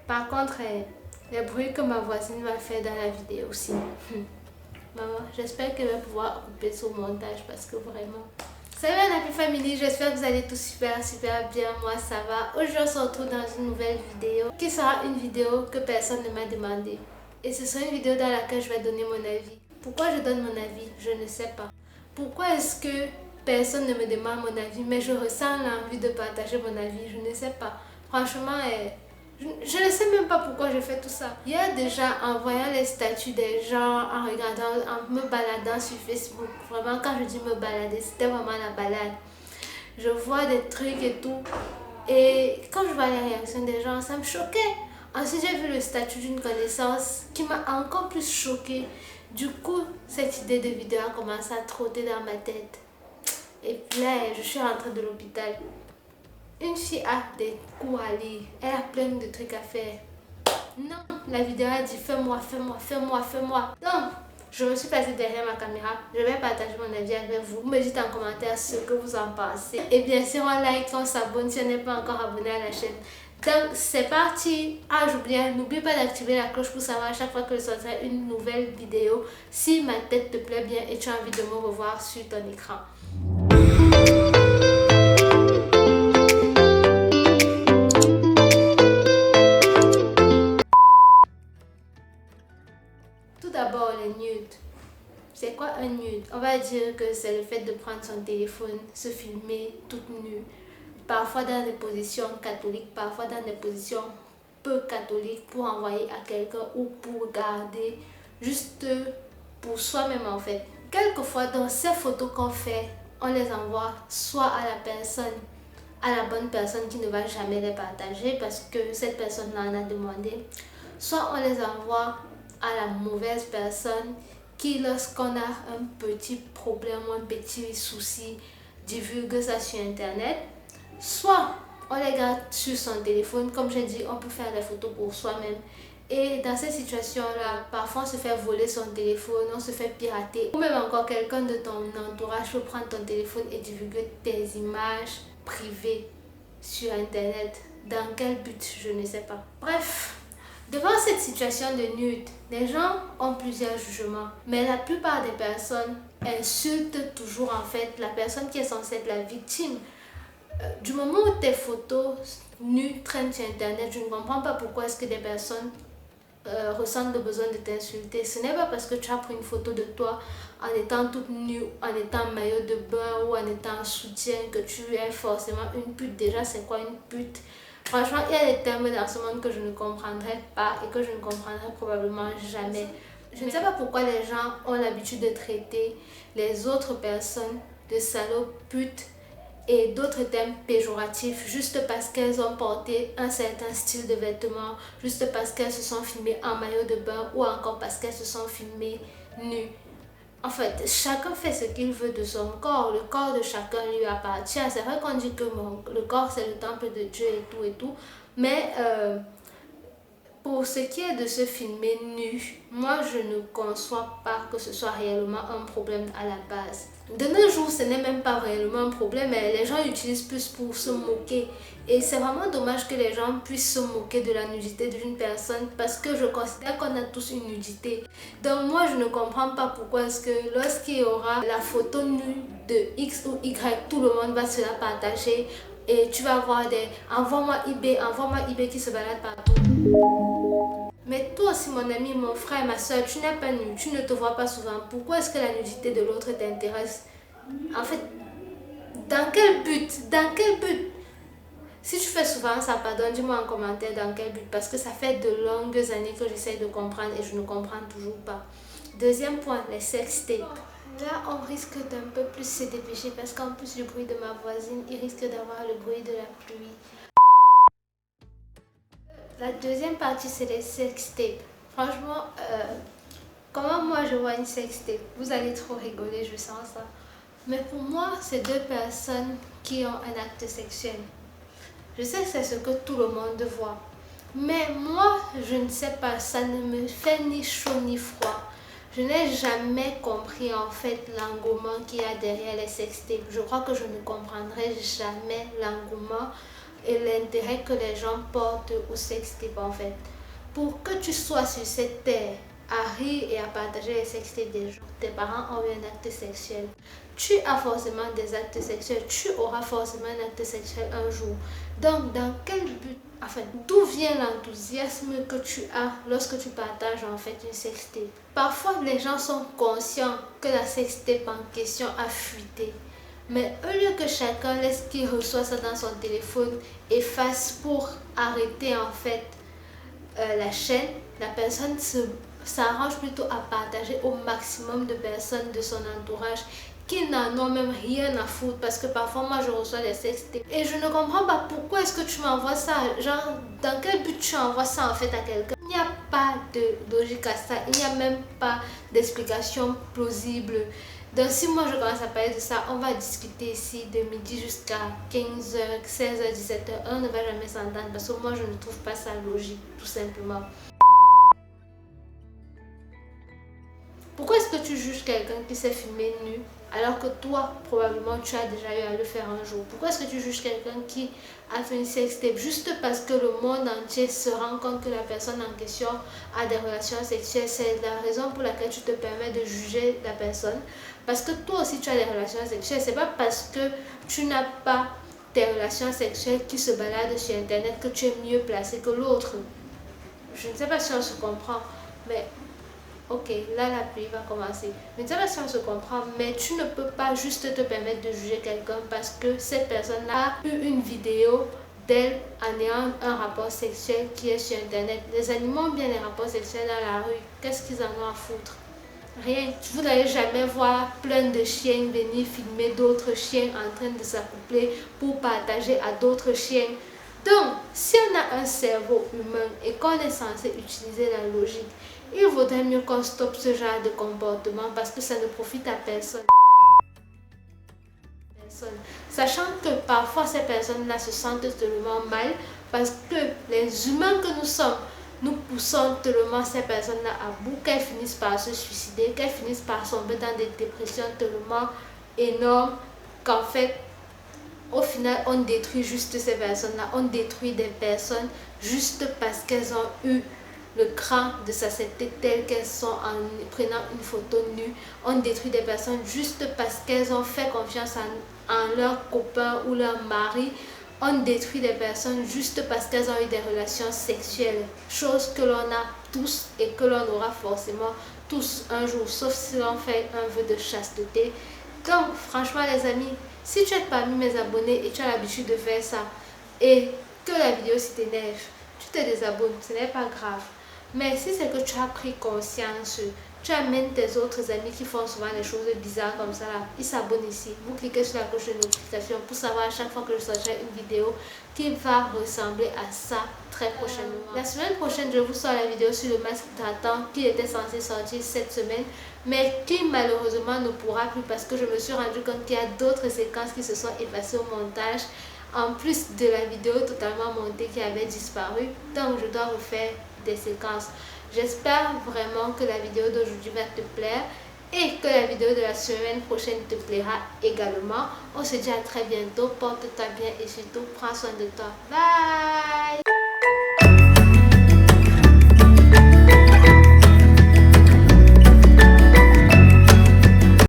Par contre, les bruits que ma voisine va faire dans la vidéo aussi. Maman, j'espère qu'elle va pouvoir couper son montage parce que vraiment... Salut la Happy Family, j'espère que vous allez tous super bien. Moi ça va. Aujourd'hui on se retrouve dans une nouvelle vidéo qui sera une vidéo que personne ne m'a demandé. Et ce sera une vidéo dans laquelle je vais donner mon avis. Pourquoi je donne mon avis? Je ne sais pas. Pourquoi est-ce que personne ne me demande mon avis mais je ressens l'envie de partager mon avis? Je ne sais pas. Franchement, je ne sais même pas pourquoi je fais tout ça. Il y a déjà en voyant les statuts des gens, en regardant, en me baladant sur Facebook. Vraiment, quand je dis me balader, c'était vraiment la balade. Je vois des trucs et tout. Et quand je vois les réactions des gens, ça me choquait. Ensuite, j'ai vu le statut d'une connaissance qui m'a encore plus choquée. Du coup, cette idée de vidéo a commencé à trotter dans ma tête. Et puis là, je suis rentrée de l'hôpital. Une fille a des cours à lire. Elle a plein de trucs à faire. Non, la vidéo a dit fais-moi. Donc, je me suis placée derrière ma caméra. Je vais partager mon avis avec vous. Vous me dites en commentaire ce que vous en pensez. Et bien sûr, on like, on s'abonne si on n'est pas encore abonné à la chaîne. Donc, c'est parti. Ah, j'oubliais, n'oublie pas d'activer la cloche pour savoir à chaque fois que je sortirai une nouvelle vidéo. Si ma tête te plaît bien et tu as envie de me revoir sur ton écran. Tout d'abord, les nudes. C'est quoi un nude? On va dire que c'est le fait de prendre son téléphone, se filmer toute nue, parfois dans des positions catholiques, parfois dans des positions peu catholiques pour envoyer à quelqu'un ou pour garder juste pour soi-même en fait. Quelquefois dans ces photos qu'on fait, on les envoie soit à la personne, à la bonne personne qui ne va jamais les partager parce que cette personne-là en a demandé, soit on les envoie à la mauvaise personne qui, lorsqu'on a un petit problème ou un petit souci, divulgue ça sur internet, soit on les garde sur son téléphone. Comme j'ai dit, on peut faire des photos pour soi-même. Et dans ces situations-là, parfois on se fait voler son téléphone, on se fait pirater. Ou même encore quelqu'un de ton entourage peut prendre ton téléphone et divulguer tes images privées sur internet. Dans quel but? Je ne sais pas. Bref, devant cette situation de nude, les gens ont plusieurs jugements. Mais la plupart des personnes insultent toujours en fait la personne qui est censée être la victime. Du moment où tes photos nues traînent sur internet, je ne comprends pas pourquoi est-ce que des personnes ressentent le besoin de t'insulter. Ce n'est pas parce que tu as pris une photo de toi en étant toute nue, en étant en maillot de bain ou en étant en soutien que tu es forcément une pute. Déjà, c'est quoi une pute? Franchement, il y a des termes dans ce monde que je ne comprendrai pas et que je ne comprendrai probablement jamais. Je ne sais pas pourquoi les gens ont l'habitude de traiter les autres personnes de salauds, putes et d'autres termes péjoratifs juste parce qu'elles ont porté un certain style de vêtements, juste parce qu'elles se sont filmées en maillot de bain ou encore parce qu'elles se sont filmées nues. En fait, chacun fait ce qu'il veut de son corps. Le corps de chacun lui appartient. C'est vrai qu'on dit que le corps c'est le temple de Dieu et tout. Mais pour ce qui est de se filmer nu, moi je ne conçois pas que ce soit réellement un problème à la base. De nos jours, ce n'est même pas réellement un problème, mais les gens l'utilisent plus pour se moquer. Et c'est vraiment dommage que les gens puissent se moquer de la nudité d'une personne parce que je considère qu'on a tous une nudité. Donc moi, je ne comprends pas pourquoi est-ce que lorsqu'il y aura la photo nue de X ou Y, tout le monde va se la partager et tu vas avoir des envoie-moi eBay qui se balade partout. Mais toi aussi mon ami, mon frère, ma soeur, tu n'es pas nu, tu ne te vois pas souvent. Pourquoi est-ce que la nudité de l'autre t'intéresse? En fait, dans quel but? Dans quel but? Si tu fais souvent ça, pardon, dis-moi en commentaire dans quel but. Parce que ça fait de longues années que j'essaie de comprendre et je ne comprends toujours pas. Deuxième point, les sextapes. Là, on risque d'un peu plus se dépêcher parce qu'en plus du bruit de ma voisine, il risque d'avoir le bruit de la pluie. La deuxième partie, c'est les sextapes. Franchement, comment moi je vois une sextape? Vous allez trop rigoler, je sens ça. Mais pour moi, c'est deux personnes qui ont un acte sexuel. Je sais que c'est ce que tout le monde voit. Mais moi, je ne sais pas, ça ne me fait ni chaud ni froid. Je n'ai jamais compris en fait l'engouement qu'il y a derrière les sextapes. Je crois que je ne comprendrai jamais l'engouement et l'intérêt que les gens portent au sextape en fait. Pour que tu sois sur cette terre à rire et à partager les sextapes des gens, tes parents ont eu un acte sexuel. Tu as forcément des actes sexuels, tu auras forcément un acte sexuel un jour. Donc, dans quel but, enfin, d'où vient l'enthousiasme que tu as lorsque tu partages en fait une sextape? Parfois, les gens sont conscients que la sextape en question a fuité. Mais au lieu que chacun laisse qu'il reçoit ça dans son téléphone et fasse pour arrêter en fait la chaîne, la personne s'arrange plutôt à partager au maximum de personnes de son entourage qui n'en ont même rien à foutre, parce que parfois moi je reçois des sextapes et je ne comprends pas pourquoi est-ce que tu m'envoies ça, genre dans quel but tu envoies ça en fait à quelqu'un. Il n'y a pas de logique à ça, il n'y a même pas d'explication plausible. Donc si moi je commence à parler de ça, on va discuter ici de midi jusqu'à 15h, 16h, 17h, on ne va jamais s'entendre parce que moi je ne trouve pas ça logique tout simplement. Pourquoi est-ce que tu juges quelqu'un qui s'est filmé nu alors que toi, probablement, tu as déjà eu à le faire un jour? Pourquoi est-ce que tu juges quelqu'un qui a fait une sextape juste parce que le monde entier se rend compte que la personne en question a des relations sexuelles? C'est la raison pour laquelle tu te permets de juger la personne. Parce que toi aussi, tu as des relations sexuelles. C'est pas parce que tu n'as pas tes relations sexuelles qui se baladent sur Internet que tu es mieux placé que l'autre. Je ne sais pas si on se comprend, mais... Ok, là la pluie va commencer. Je ne sais pas si on se comprend, mais tu ne peux pas juste te permettre de juger quelqu'un parce que cette personne-là a eu une vidéo d'elle en ayant un rapport sexuel qui est sur Internet. Les animaux ont bien les rapports sexuels dans la rue. Qu'est-ce qu'ils en ont à foutre? Rien. Vous n'allez jamais voir plein de chiens venir filmer d'autres chiens en train de s'accoupler pour partager à d'autres chiens. Donc, si on a un cerveau humain et qu'on est censé utiliser la logique, il vaudrait mieux qu'on stoppe ce genre de comportement parce que ça ne profite à personne. Sachant que parfois ces personnes-là se sentent tellement mal parce que les humains que nous sommes, nous poussons tellement ces personnes-là à bout qu'elles finissent par se suicider, qu'elles finissent par tomber dans des dépressions tellement énormes qu'en fait, au final, on détruit juste ces personnes-là. On détruit des personnes juste parce qu'elles ont eu le cran de s'accepter telles qu'elles sont en prenant une photo nue. On détruit des personnes juste parce qu'elles ont fait confiance en leur copain ou leur mari. On détruit des personnes juste parce qu'elles ont eu des relations sexuelles. Chose que l'on a tous et que l'on aura forcément tous un jour, sauf si l'on fait un vœu de chasteté. Donc franchement les amis, si tu es parmi mes abonnés et tu as l'habitude de faire ça et que la vidéo s'y t'énerve, tu te désabonnes, ce n'est pas grave. Mais si c'est que tu as pris conscience, tu amènes tes autres amis qui font souvent des choses bizarres comme ça, là, ils s'abonnent ici. Vous cliquez sur la cloche de notification pour savoir à chaque fois que je sortirai une vidéo qui va ressembler à ça très prochainement. La semaine prochaine, je vous sors la vidéo sur le masque d'Atan qui était censé sortir cette semaine, mais qui malheureusement ne pourra plus parce que je me suis rendu compte qu'il y a d'autres séquences qui se sont effacées au montage, en plus de la vidéo totalement montée qui avait disparu. Donc je dois refaire des séquences. J'espère vraiment que la vidéo d'aujourd'hui va te plaire et que la vidéo de la semaine prochaine te plaira également. On se dit à très bientôt, porte-toi bien et surtout prends soin de toi. Bye!